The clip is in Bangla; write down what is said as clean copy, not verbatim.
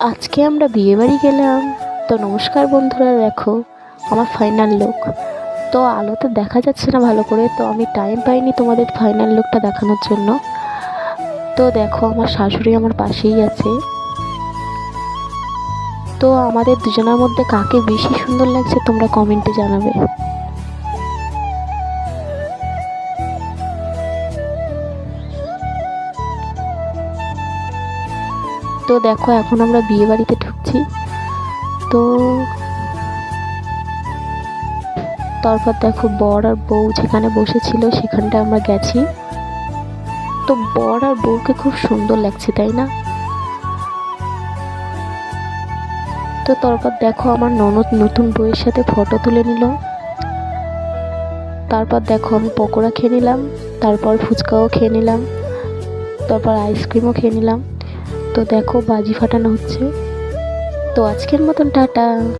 আজকে আমরা বিয়েবাড়ি গেলাম। তো নমস্কার বন্ধুরা, দেখো আমার ফাইনাল লুক। তো আলোতে দেখা যাচ্ছে না ভালো করে, তো আমি টাইম পাইনি তোমাদের ফাইনাল লুকটা দেখানোর জন্য। তো দেখো আমার শাশুড়ি আমার পাশেই আছে। তো আমাদের দুজনের মধ্যে কাকে বেশি সুন্দর লাগছে তোমরা কমেন্টে জানাবে। তো দেখো এখন আমরা বিয়ে বাড়িতে ঢুকছি। তো তারপর দেখো বর আর বউ যেখানে বসেছিল সেখানটা আমরা গেছি। তো বর আর বউকে খুব সুন্দর লাগছে, তাই না? তো তারপর দেখো আমার ননদ নতুন বউয়ের সাথে ফটো তুলে নিল। তারপর দেখো আমি পকোড়া খেয়ে নিলাম, তারপর ফুচকাও খেয়ে নিলাম, তারপর আইসক্রিমও খেয়ে নিলাম। তো দেখো বাজি ফাটানো হচ্ছে। তো আজকের মতন টাটা।